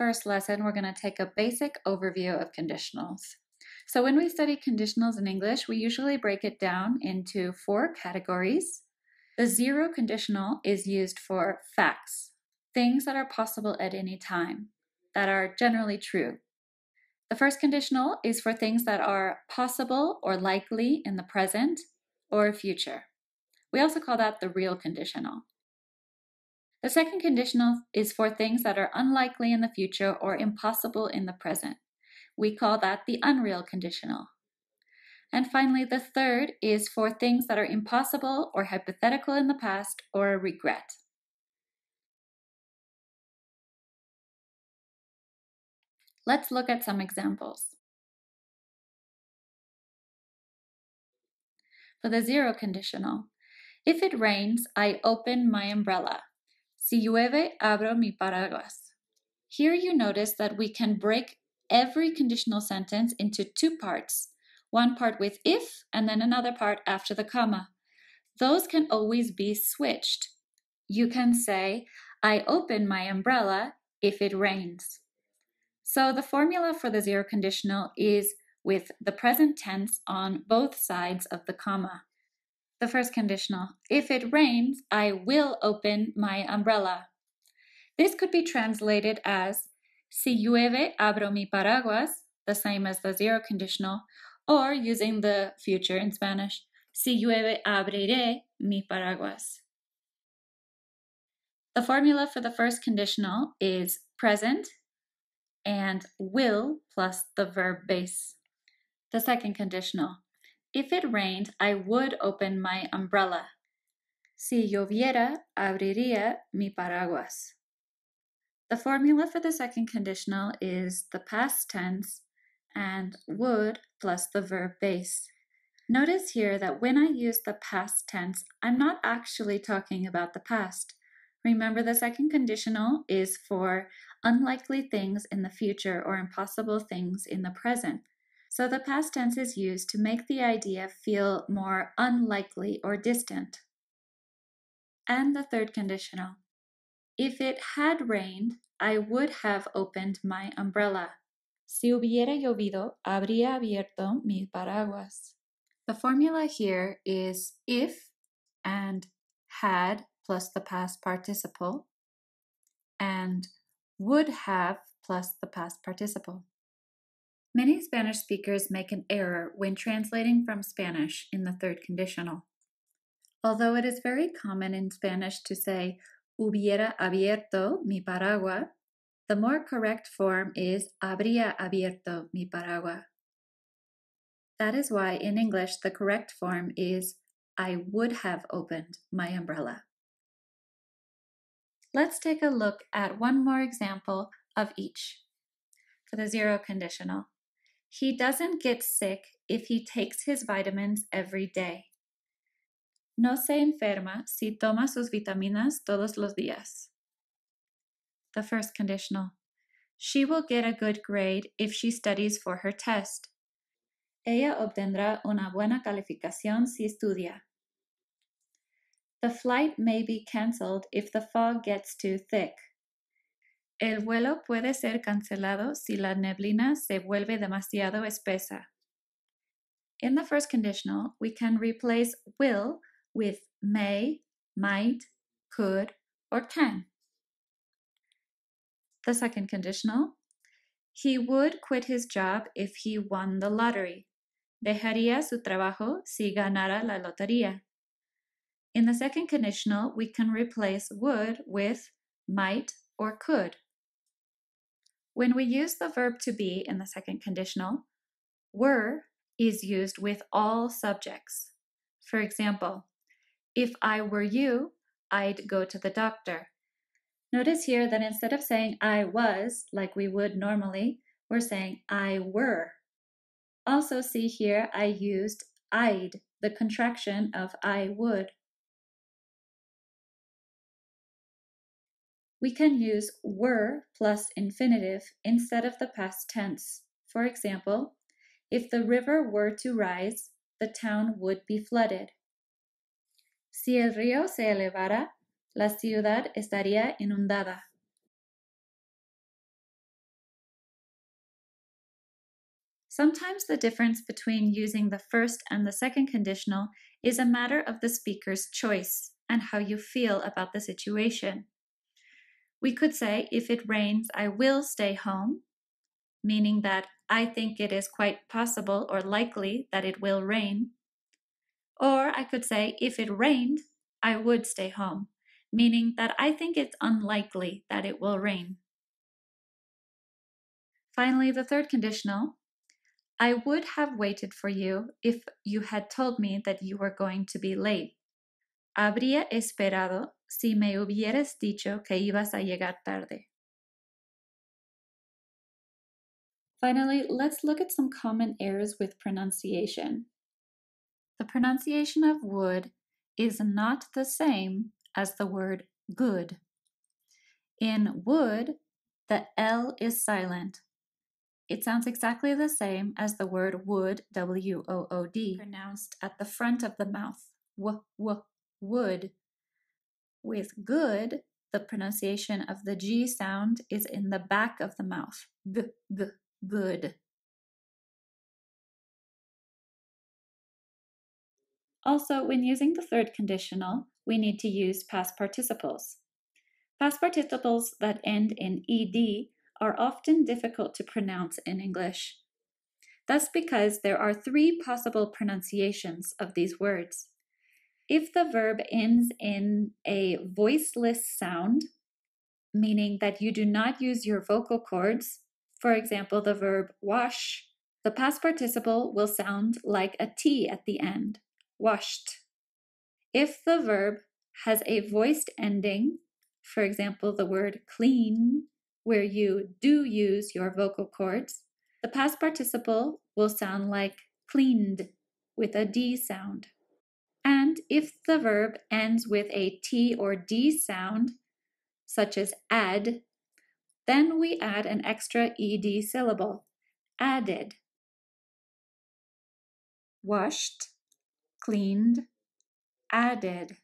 first lesson, we're going to take a basic overview of conditionals. So when we study conditionals in English, we usually break it down into 4 categories. The zero conditional is used for facts, things that are possible at any time, that are generally true. The first conditional is for things that are possible or likely in the present or future. We also call that the real conditional. The second conditional is for things that are unlikely in the future or impossible in the present. We call that the unreal conditional. And finally, the third is for things that are impossible or hypothetical in the past or a regret. Let's look at some examples. For the zero conditional, if it rains, I open my umbrella. Si llueve, abro mi paraguas. Here you notice that we can break every conditional sentence into 2 parts. One part with if, and then another part after the comma. Those can always be switched. You can say, I open my umbrella if it rains. So the formula for the zero conditional is with the present tense on both sides of the comma. The first conditional, if it rains, I will open my umbrella. This could be translated as, si llueve, abro mi paraguas, the same as the zero conditional, or using the future in Spanish, si llueve, abriré mi paraguas. The formula for the first conditional is present and will plus the verb base. The second conditional, if it rained, I would open my umbrella. Si lloviera, abriría mi paraguas. The formula for the second conditional is the past tense and would plus the verb base. Notice here that when I use the past tense, I'm not actually talking about the past. Remember, the second conditional is for unlikely things in the future or impossible things in the present. So the past tense is used to make the idea feel more unlikely or distant. And the third conditional. If it had rained, I would have opened my umbrella. Si hubiera llovido, habría abierto mi paraguas. The formula here is if and had plus the past participle and would have plus the past participle. Many Spanish speakers make an error when translating from Spanish in the third conditional. Although it is very common in Spanish to say, hubiera abierto mi paraguas, the more correct form is habría abierto mi paraguas. That is why in English the correct form is I would have opened my umbrella. Let's take a look at one more example of each. For the zero conditional, he doesn't get sick if he takes his vitamins every day. No se enferma si toma sus vitaminas todos los días. The first conditional. She will get a good grade if she studies for her test. Ella obtendrá una buena calificación si estudia. The flight may be cancelled if the fog gets too thick. El vuelo puede ser cancelado si la neblina se vuelve demasiado espesa. In the first conditional, we can replace will with may, might, could, or can. The second conditional, he would quit his job if he won the lottery. Dejaría su trabajo si ganara la lotería. In the second conditional, we can replace would with might or could. When we use the verb to be in the second conditional, were is used with all subjects. For example, if I were you, I'd go to the doctor. Notice here that instead of saying I was, like we would normally, we're saying I were. Also see here I used I'd, the contraction of I would. We can use were plus infinitive instead of the past tense. For example, if the river were to rise, the town would be flooded. Si el río se elevara, la ciudad estaría inundada. Sometimes the difference between using the first and the second conditional is a matter of the speaker's choice and how you feel about the situation. We could say, if it rains, I will stay home, meaning that I think it is quite possible or likely that it will rain. Or I could say, if it rained, I would stay home, meaning that I think it's unlikely that it will rain. Finally, the third conditional, I would have waited for you if you had told me that you were going to be late. Habría esperado si me hubieras dicho que ibas a llegar tarde. Finally, let's look at some common errors with pronunciation. The pronunciation of would is not the same as the word good. In would, the L is silent. It sounds exactly the same as the word would, W-O-O-D, pronounced at the front of the mouth, would. With good, the pronunciation of the G sound is in the back of the mouth, good. Also, when using the third conditional, we need to use past participles. Past participles that end in ed are often difficult to pronounce in English. That's because there are three possible pronunciations of these words. If the verb ends in a voiceless sound, meaning that you do not use your vocal cords, for example, the verb wash, the past participle will sound like a T at the end, washed. If the verb has a voiced ending, for example, the word clean, where you do use your vocal cords, the past participle will sound like cleaned with a D sound. And if the verb ends with a T or D sound, such as add, then we add an extra ed syllable, added. Washed, cleaned, added.